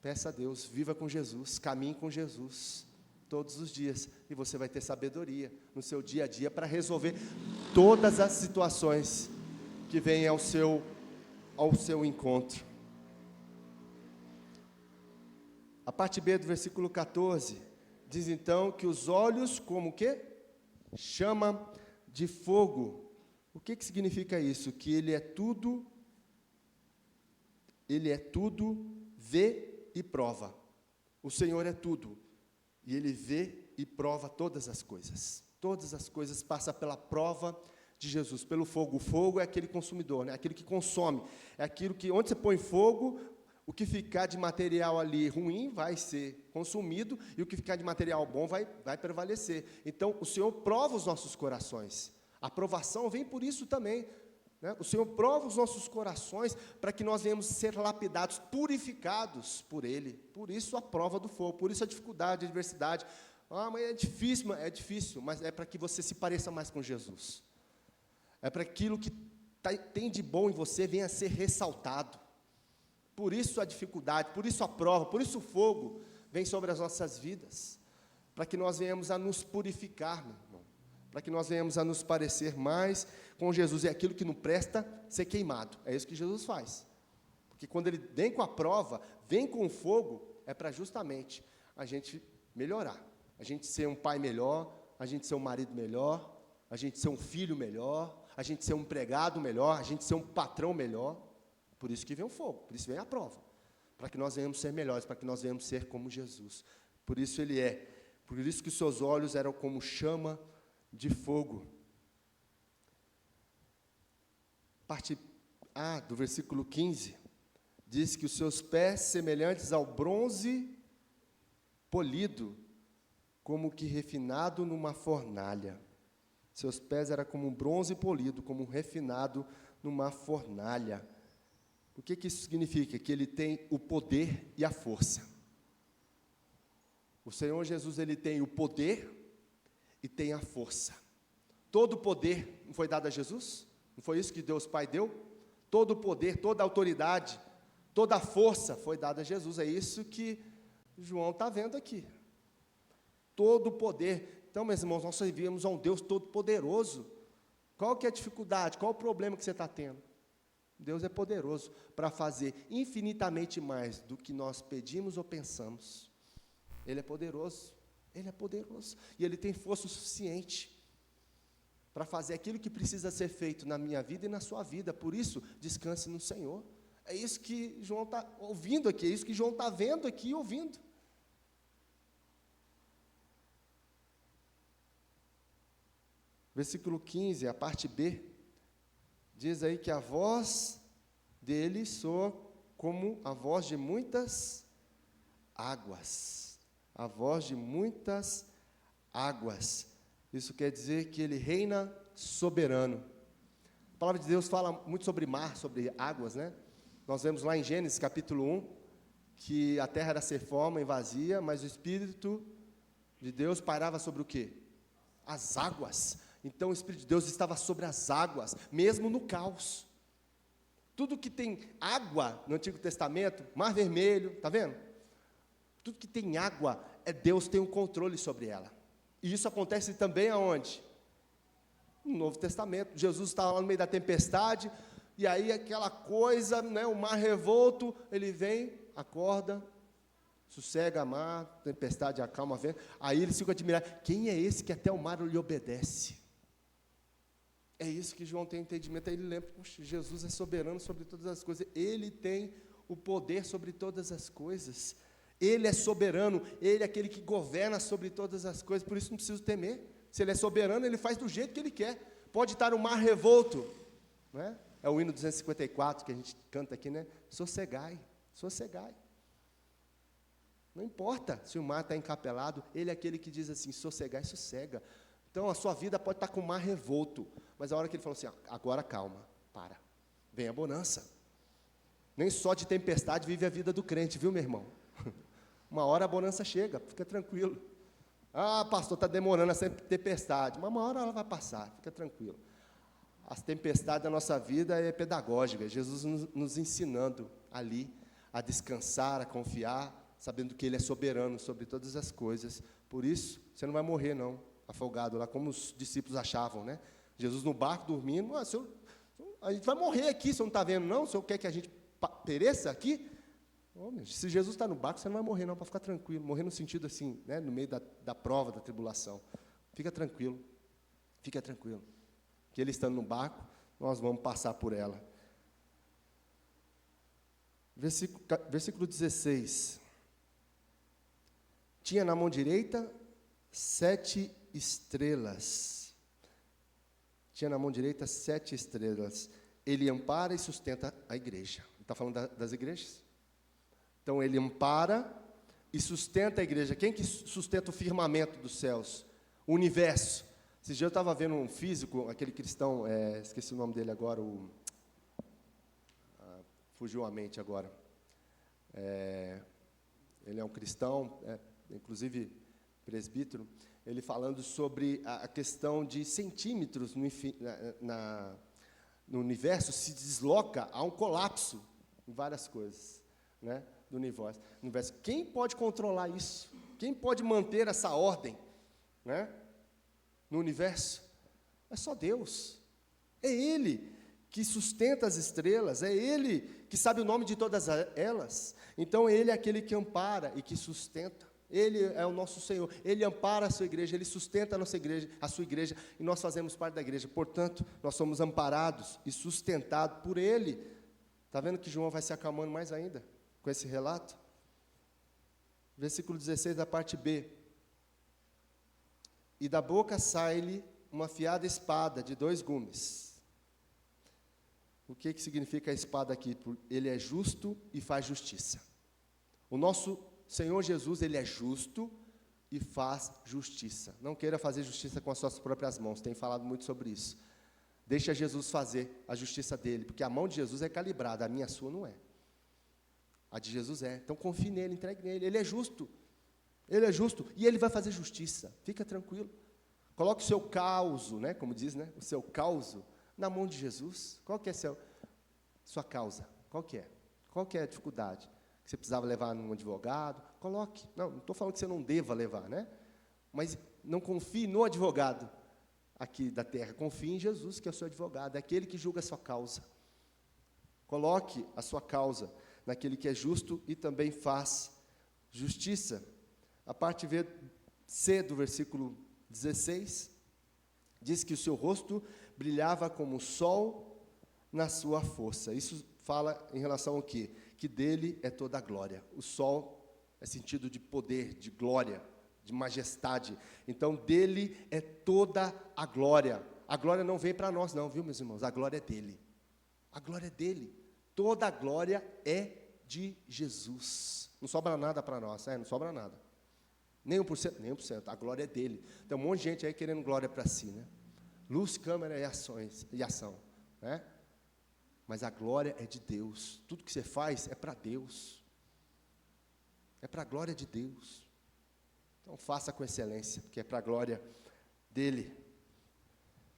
Peça a Deus, viva com Jesus, caminhe com Jesus todos os dias, e você vai ter sabedoria no seu dia a dia para resolver todas as situações que vêm ao seu encontro. A parte B do versículo 14 diz então que os olhos como o quê? Chama de fogo. O que significa isso? Que ele é tudo, vê e prova. O Senhor é tudo, e Ele vê e prova todas as coisas. Todas as coisas passam pela prova de Jesus, pelo fogo. O fogo é aquele consumidor, né? Aquele que consome. É aquilo que, onde você põe fogo, o que ficar de material ali ruim vai ser consumido, e o que ficar de material bom vai prevalecer. Então, o Senhor prova os nossos corações. A aprovação vem por isso também, né? O Senhor prova os nossos corações para que nós venhamos ser lapidados, purificados por Ele. Por isso a prova do fogo, por isso a dificuldade, a adversidade. Ah, mas é difícil, mas é para que você se pareça mais com Jesus. É para aquilo que tem de bom em você venha a ser ressaltado. Por isso a dificuldade, por isso a prova, por isso o fogo vem sobre as nossas vidas. Para que nós venhamos a nos purificar, meu irmão. Para que nós venhamos a nos parecer mais com Jesus, é aquilo que não presta ser queimado. É isso que Jesus faz. Porque quando Ele vem com a prova, vem com o fogo, é para justamente a gente melhorar. A gente ser um pai melhor, a gente ser um marido melhor, a gente ser um filho melhor, a gente ser um empregado melhor, a gente ser um patrão melhor. Por isso que vem o fogo, por isso vem a prova. Para que nós venhamos ser melhores, para que nós venhamos ser como Jesus. Por isso Ele é. Por isso que os seus olhos eram como chama de fogo. Parte A do versículo 15, diz que os seus pés semelhantes ao bronze polido, como que refinado numa fornalha. Seus pés eram como um bronze polido, como refinado numa fornalha. O que isso significa? Que Ele tem o poder e a força. O Senhor Jesus, Ele tem o poder e tem a força. Todo o poder não foi dado a Jesus? Não foi isso que Deus Pai deu? Todo o poder, toda a autoridade, toda a força foi dada a Jesus. É isso que João está vendo aqui. Todo o poder. Então, meus irmãos, nós servimos a um Deus todo-poderoso. Qual que é a dificuldade? Qual o problema que você está tendo? Deus é poderoso para fazer infinitamente mais do que nós pedimos ou pensamos. Ele é poderoso. Ele é poderoso. E Ele tem força o suficiente para fazer aquilo que precisa ser feito na minha vida e na sua vida. Por isso, descanse no Senhor. É isso que João está ouvindo aqui, é isso que João está vendo aqui e ouvindo. Versículo 15, a parte B, diz aí que a voz dele soa como a voz de muitas águas. A voz de muitas águas. Isso quer dizer que Ele reina soberano. A palavra de Deus fala muito sobre mar, sobre águas, né? Nós vemos lá em Gênesis, capítulo 1, que a terra era sem forma e vazia, mas o Espírito de Deus pairava sobre o quê? As águas. Então o Espírito de Deus estava sobre as águas, mesmo no caos. Tudo que tem água no Antigo Testamento, Mar Vermelho, está vendo? Tudo que tem água, Deus tem um controle sobre ela. E isso acontece também aonde? No Novo Testamento. Jesus estava lá no meio da tempestade, e aí aquela coisa, né, o mar revolto, Ele vem, acorda, sossega a mar, tempestade acalma, vem. Aí eles ficam admirados, quem é esse que até o mar lhe obedece? É isso que João tem entendimento. Aí ele lembra, poxa, Jesus é soberano sobre todas as coisas, Ele tem o poder sobre todas as coisas. Ele é soberano, Ele é aquele que governa sobre todas as coisas, por isso não preciso temer. Se Ele é soberano, Ele faz do jeito que Ele quer. Pode estar o mar revolto, não é? É o hino 254 que a gente canta aqui, né? Sossegai, sossegai. Não importa se o mar está encapelado, Ele é aquele que diz assim, sossegai, sossega. Então a sua vida pode estar com o mar revolto, mas a hora que Ele falou assim, agora calma, para, vem a bonança. Nem só de tempestade vive a vida do crente, viu, meu irmão? Uma hora a bonança chega, fica tranquilo. Ah, pastor, está demorando essa tempestade, mas uma hora ela vai passar, fica tranquilo. As tempestades da nossa vida é pedagógica, Jesus nos ensinando ali a descansar, a confiar, sabendo que Ele é soberano sobre todas as coisas. Por isso, você não vai morrer, não, afogado lá, como os discípulos achavam, né? Jesus no barco, dormindo, a gente vai morrer aqui, você não está vendo, não? O Senhor quer que a gente pereça aqui? Se Jesus está no barco, você não vai morrer, não, para ficar tranquilo. Morrer no sentido assim, né, no meio da prova, da tribulação. Fica tranquilo, que Ele estando no barco, nós vamos passar por ela. Versículo 16. Tinha na mão direita 7 estrelas. Tinha na mão direita 7 estrelas. Ele ampara e sustenta a igreja. Ele está falando das igrejas? Então, ele ampara e sustenta a igreja. Quem que sustenta o firmamento dos céus? O universo. Esse dia eu estava vendo um físico, aquele cristão, esqueci o nome dele agora, fugiu a mente agora. Ele é um cristão, inclusive presbítero, ele falando sobre a questão de centímetros no universo, se desloca a um colapso em várias coisas, né, do universo. Quem pode controlar isso? Quem pode manter essa ordem, né, no universo? É só Deus. É Ele que sustenta as estrelas, é Ele que sabe o nome de todas elas. Então, Ele é aquele que ampara e que sustenta. Ele é o nosso Senhor, Ele ampara a sua igreja, Ele sustenta a sua igreja, e nós fazemos parte da igreja. Portanto, nós somos amparados e sustentados por Ele. Está vendo que João vai se acalmando mais ainda com esse relato? Versículo 16 da parte B. E da boca sai-lhe uma afiada espada de 2 gumes. O que significa a espada aqui? Ele é justo e faz justiça. O nosso Senhor Jesus, Ele é justo e faz justiça. Não queira fazer justiça com as suas próprias mãos, tem falado muito sobre isso. Deixa Jesus fazer a justiça dele, porque a mão de Jesus é calibrada, a minha, a sua não é. A de Jesus é. Então confie nele, entregue nele. Ele é justo e Ele vai fazer justiça. Fica tranquilo. Coloque o seu causo, né, como diz, né, o seu causo na mão de Jesus. Qual que é sua causa? Qual que é? Qual que é a dificuldade? Que você precisava levar num advogado? Coloque. Não estou falando que você não deva levar, né? Mas não confie no advogado aqui da terra. Confie em Jesus, que é o seu advogado, é aquele que julga a sua causa. Coloque a sua causa naquele que é justo e também faz justiça. A parte C do versículo 16, diz que o seu rosto brilhava como o sol na sua força. Isso fala em relação ao quê? Que dele é toda a glória. O sol é sentido de poder, de glória, de majestade. Então, dele é toda a glória. A glória não vem para nós não, viu, meus irmãos? A glória é dele. A glória é dele. Toda a glória é de Jesus. Não sobra nada para nós, não sobra nada. Nem 1%, nem 1%. A glória é dele. Tem um monte de gente aí querendo glória para si, né? Luz, câmera e ação, né? Mas a glória é de Deus. Tudo que você faz é para Deus. É para a glória de Deus. Então faça com excelência, porque é para a glória dele.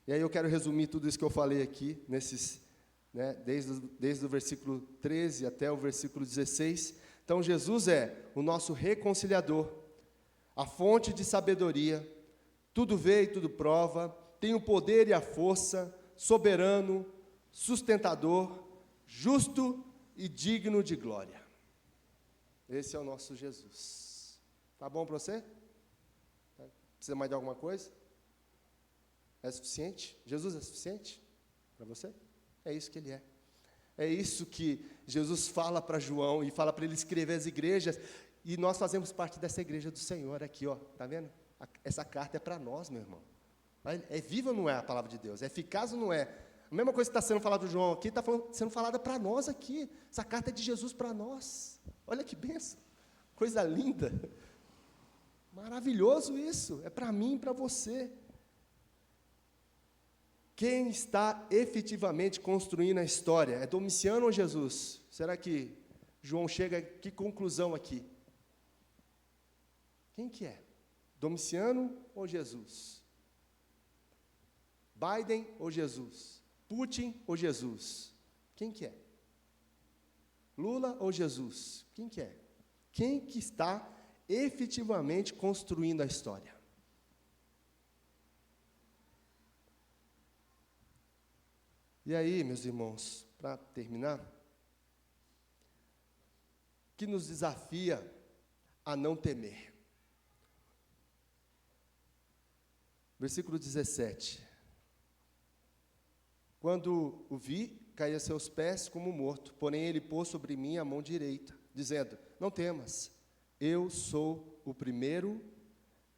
E aí eu quero resumir tudo isso que eu falei aqui, né, desde o versículo 13 até o versículo 16. Então Jesus é o nosso reconciliador, a fonte de sabedoria, tudo vê e tudo prova, tem o poder e a força, soberano, sustentador, justo e digno de glória. Esse é o nosso Jesus. Tá bom para você? Precisa mais de alguma coisa? É suficiente? Jesus é suficiente para você? É isso que Ele é. É isso que Jesus fala para João e fala para ele escrever as igrejas. E nós fazemos parte dessa igreja do Senhor aqui, ó. Tá vendo? Essa carta é para nós, meu irmão. É viva ou não é a palavra de Deus? É eficaz ou não é? A mesma coisa que está sendo falado do João aqui, está sendo falada para nós aqui. Essa carta é de Jesus para nós. Olha que bênção. Coisa linda. Maravilhoso isso. É para mim e para você. Quem está efetivamente construindo a história? É Domiciano ou Jesus? Será que João chega a que conclusão aqui? Quem que é? Domiciano ou Jesus? Biden ou Jesus? Putin ou Jesus? Quem que é? Lula ou Jesus? Quem que é? Quem que está efetivamente construindo a história? E aí, meus irmãos, para terminar, que nos desafia a não temer. Versículo 17. Quando o vi, caí a seus pés como morto, porém ele pôs sobre mim a mão direita, dizendo, não temas, eu sou o primeiro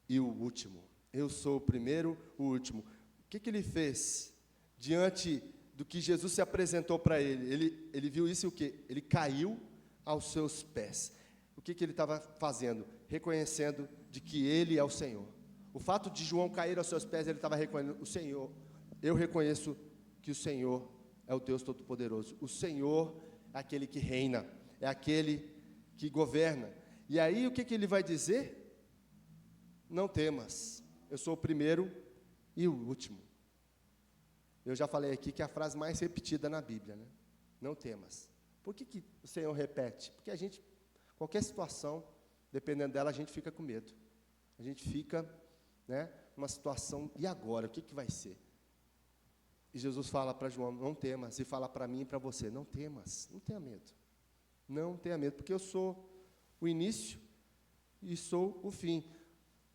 e o último. Eu sou o primeiro e o último. O que ele fez diante do que Jesus se apresentou para ele? Ele viu isso e o quê? Ele caiu aos seus pés. O que ele estava fazendo? Reconhecendo de que ele é o Senhor. O fato de João cair aos seus pés, ele estava reconhecendo, o Senhor, eu reconheço que o Senhor é o Deus Todo-Poderoso. O Senhor é aquele que reina, é aquele que governa. E aí, o que ele vai dizer? Não temas, eu sou o primeiro e o último. Eu já falei aqui que é a frase mais repetida na Bíblia, né? Não temas. Por que o Senhor repete? Porque a gente, qualquer situação, dependendo dela, a gente fica com medo. A gente fica, né, numa situação, e agora? O que vai ser? E Jesus fala para João, não temas, e fala para mim e para você, não temas, não tenha medo. Não tenha medo, porque eu sou o início e sou o fim.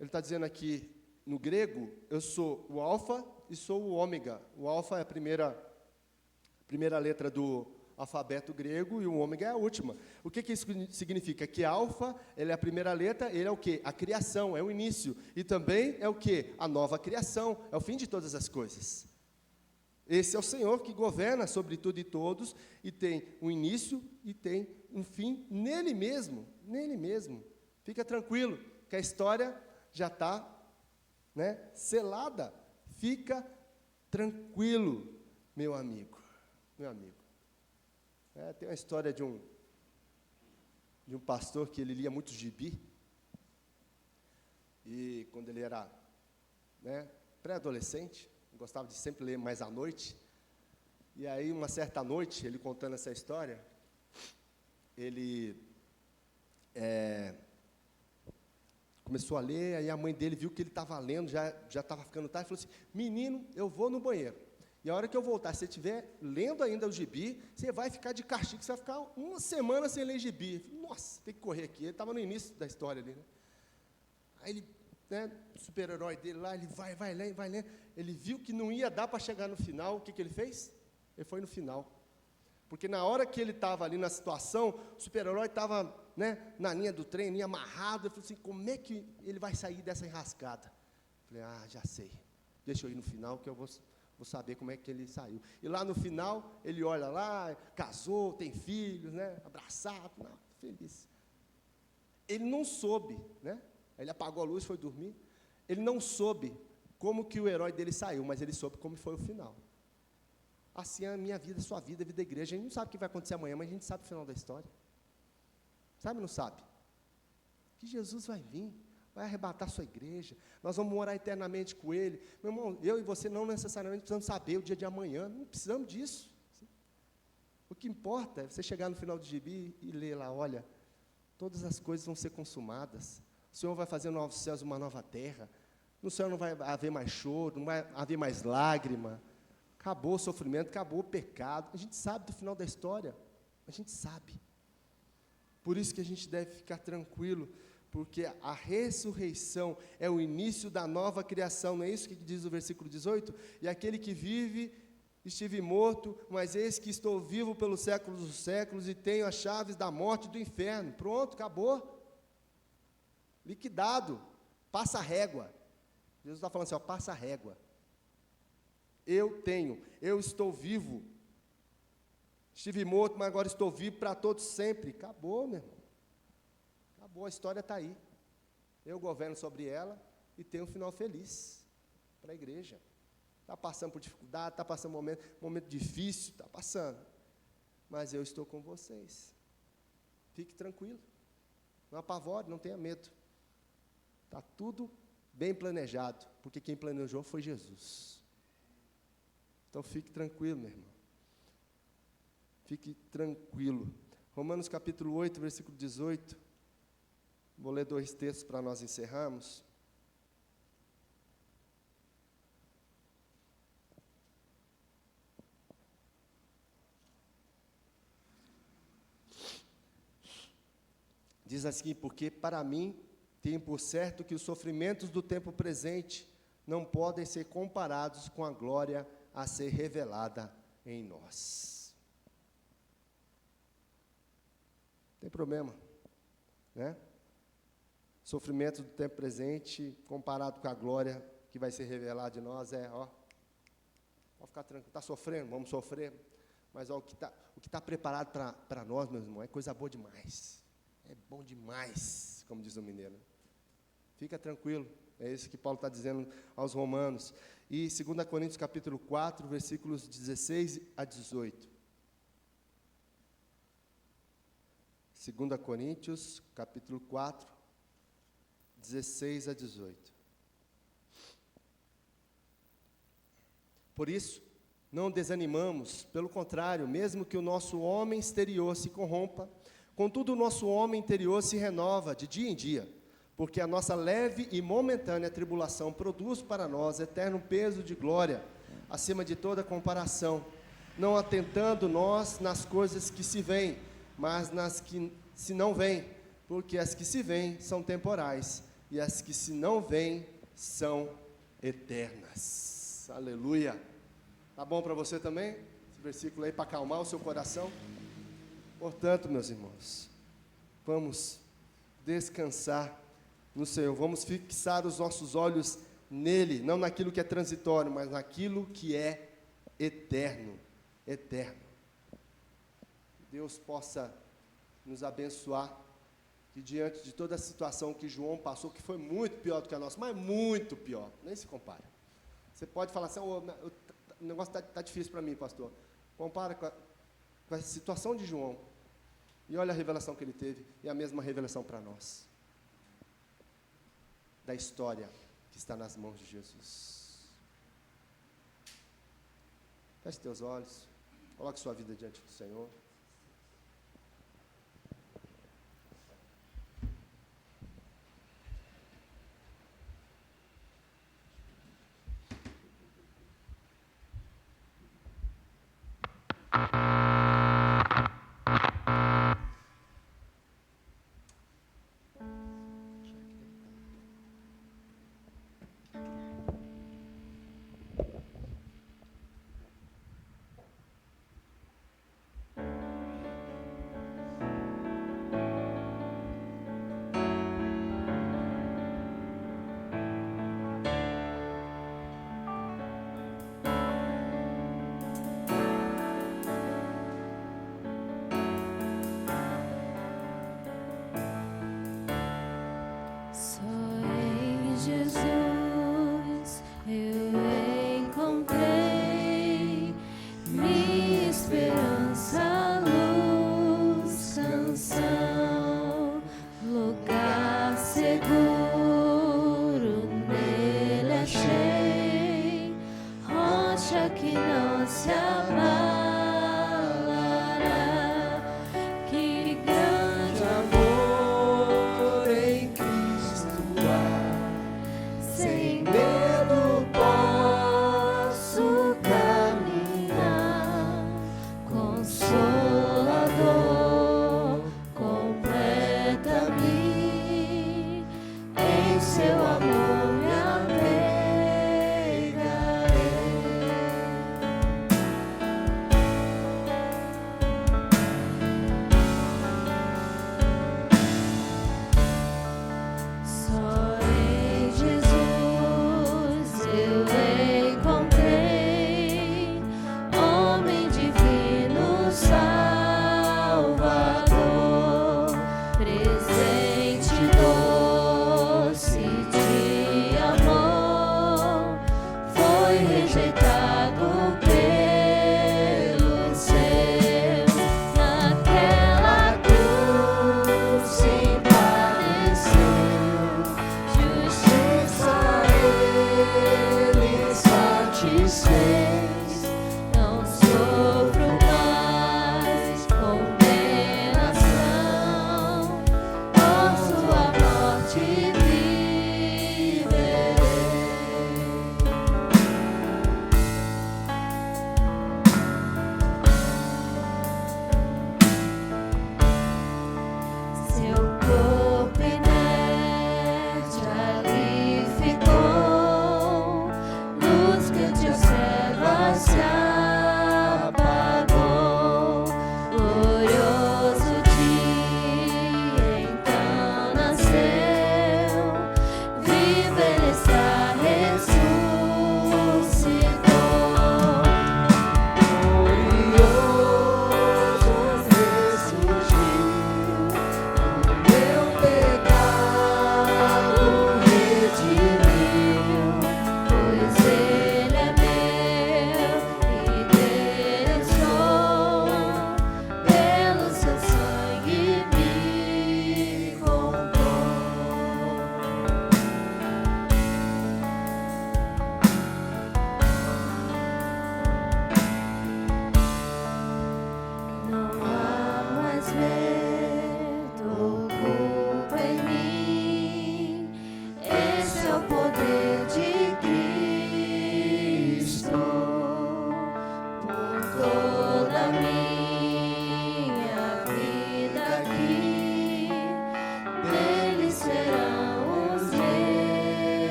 Ele está dizendo aqui, no grego, eu sou o alfa e sou o ômega. O alfa é a primeira letra do alfabeto grego e o ômega é a última. O que isso significa? Que alfa, ele é a primeira letra, ele é o quê? A criação, é o início. E também é o quê? A nova criação, é o fim de todas as coisas. Esse é o Senhor que governa sobre tudo e todos, e tem um início e tem um fim nele mesmo, nele mesmo. Fica tranquilo, que a história já está, né, selada. Fica tranquilo, meu amigo, meu amigo. Tem uma história de um pastor que ele lia muito gibi, e quando ele era, né, pré-adolescente, gostava de sempre ler mais à noite, e aí uma certa noite, ele contando essa história, ele começou a ler, aí a mãe dele viu que ele estava lendo, já estava ficando tarde, falou assim, menino, eu vou no banheiro, e a hora que eu voltar, se você estiver lendo ainda o gibi, você vai ficar de castigo, você vai ficar uma semana sem ler gibi. Falei, nossa, tem que correr aqui, ele estava no início da história ali, né? Aí ele, né, o super-herói dele lá, ele vai lendo, ele viu que não ia dar para chegar no final, o que ele fez? Ele foi no final. Porque na hora que ele estava ali na situação, o super-herói estava, né, na linha do trem, linha amarrado, ele falou assim, como é que ele vai sair dessa enrascada? Falei, já sei, deixa eu ir no final que eu vou saber como é que ele saiu. E lá no final, ele olha lá, casou, tem filhos, né, abraçado, não, feliz. Ele não soube, né? Ele apagou a luz, foi dormir. Ele não soube como que o herói dele saiu, mas ele soube como foi o final. Assim é a minha vida, a sua vida, a vida da igreja. A gente não sabe o que vai acontecer amanhã, mas a gente sabe o final da história. Sabe ou não sabe? Que Jesus vai vir, vai arrebatar a sua igreja. Nós vamos morar eternamente com Ele. Meu irmão, eu e você não necessariamente precisamos saber o dia de amanhã. Não precisamos disso. O que importa é você chegar no final do gibi e ler lá, olha, todas as coisas vão ser consumadas. O Senhor vai fazer novos céus e uma nova terra. No céu não vai haver mais choro, não vai haver mais lágrima. Acabou o sofrimento, acabou o pecado. A gente sabe do final da história. A gente sabe. Por isso que a gente deve ficar tranquilo, porque a ressurreição é o início da nova criação. Não é isso que diz o versículo 18? E aquele que vive, estive morto, mas eis que estou vivo pelos séculos dos séculos e tenho as chaves da morte e do inferno. Pronto, acabou. Liquidado, passa a régua. Jesus está falando assim, passa a régua. Eu estou vivo. Estive morto, mas agora estou vivo para todos sempre. Acabou, meu irmão. Acabou, a história está aí. Eu governo sobre ela e tenho um final feliz para a igreja. Está passando por dificuldade, está passando momento difícil, está passando. Mas eu estou com vocês. Fique tranquilo. Não apavore, não tenha medo. Está tudo bem planejado, porque quem planejou foi Jesus. Então, fique tranquilo, meu irmão. Fique tranquilo, Romanos capítulo 8, versículo 18. Vou ler 2 textos para nós encerrarmos. Diz assim: porque para mim tenho por certo que os sofrimentos do tempo presente não podem ser comparados com a glória a ser revelada em nós. Não tem problema, né? Sofrimento do tempo presente comparado com a glória que vai ser revelada em nós pode ficar tranquilo, está sofrendo, vamos sofrer, mas o que tá preparado para nós, meus irmãos, é coisa boa demais. É bom demais, como diz o mineiro. Fica tranquilo, é isso que Paulo está dizendo aos romanos. E 2 Coríntios capítulo 4, versículos 16 a 18. 2 Coríntios capítulo 4, 16 a 18. Por isso, não desanimamos, pelo contrário, mesmo que o nosso homem exterior se corrompa, contudo, o nosso homem interior se renova de dia em dia, porque a nossa leve e momentânea tribulação produz para nós eterno peso de glória, acima de toda comparação, não atentando nós nas coisas que se veem, mas nas que se não veem, porque as que se veem são temporais, e as que se não veem são eternas. Aleluia! Tá bom para você também? Esse versículo aí para acalmar o seu coração? Portanto, meus irmãos, vamos descansar no Senhor, vamos fixar os nossos olhos nele, não naquilo que é transitório, mas naquilo que é eterno, eterno. Deus possa nos abençoar, que diante de toda a situação que João passou, que foi muito pior do que a nossa, mas muito pior, nem se compara. Você pode falar assim: o negócio está difícil para mim, pastor. Compara com a situação de João, e olha a revelação que ele teve, e a mesma revelação para nós, da história que está nas mãos de Jesus. Feche teus olhos, coloque sua vida diante do Senhor.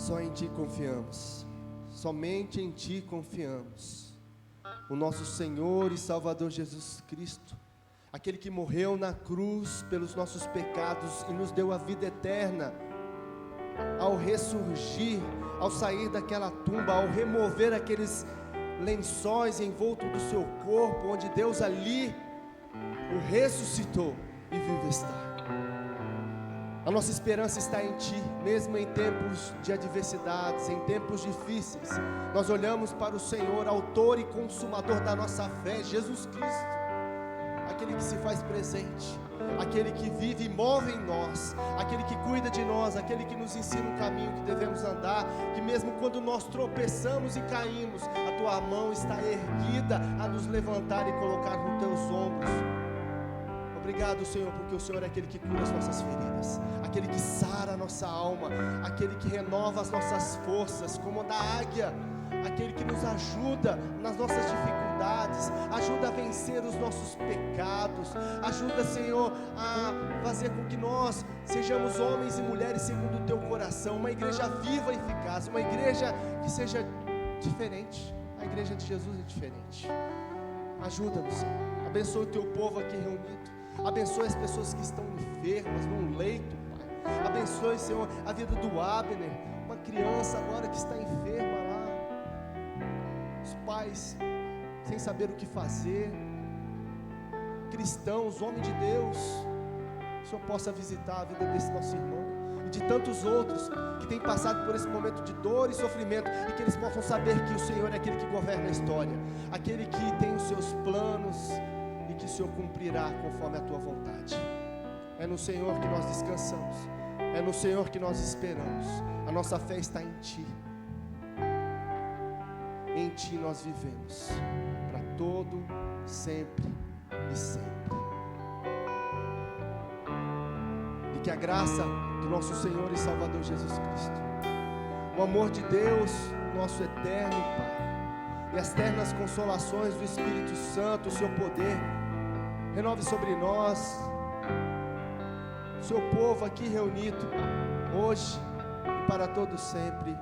Só em Ti confiamos, somente em Ti confiamos. O nosso Senhor e Salvador Jesus Cristo, aquele que morreu na cruz pelos nossos pecados e nos deu a vida eterna, ao ressurgir, ao sair daquela tumba, ao remover aqueles lençóis envolto do seu corpo, onde Deus ali o ressuscitou e vive está. A nossa esperança está em Ti, mesmo em tempos de adversidades, em tempos difíceis. Nós olhamos para o Senhor, autor e consumador da nossa fé, Jesus Cristo, aquele que se faz presente, aquele que vive e move em nós, aquele que cuida de nós, aquele que nos ensina o caminho que devemos andar, que mesmo quando nós tropeçamos e caímos, a Tua mão está erguida a nos levantar e colocar nos Teus ombros. Obrigado, Senhor, porque o Senhor é aquele que cura as nossas feridas, aquele que sara a nossa alma, aquele que renova as nossas forças, como a da águia, aquele que nos ajuda nas nossas dificuldades, ajuda a vencer os nossos pecados, ajuda, Senhor, a fazer com que nós sejamos homens e mulheres segundo o Teu coração, uma igreja viva e eficaz, uma igreja que seja diferente. A igreja de Jesus é diferente. Ajuda-nos, Senhor. Abençoe o Teu povo aqui reunido. Abençoe as pessoas que estão enfermas num leito, Pai. Abençoe, Senhor, a vida do Abner, uma criança agora que está enferma lá. Os pais sem saber o que fazer. Cristãos, homem de Deus, que o Senhor possa visitar a vida desse nosso irmão e de tantos outros que têm passado por esse momento de dor e sofrimento, e que eles possam saber que o Senhor é aquele que governa a história, aquele que tem os seus planos e que o Senhor cumprirá conforme a Tua vontade. É no Senhor que nós descansamos, é no Senhor que nós esperamos. A nossa fé está em Ti. Em Ti nós vivemos, para todo, sempre e sempre. E que a graça do nosso Senhor e Salvador Jesus Cristo, o amor de Deus, nosso eterno Pai, e as ternas consolações do Espírito Santo, o seu poder, renove sobre nós, o seu povo aqui reunido, hoje e para todo sempre.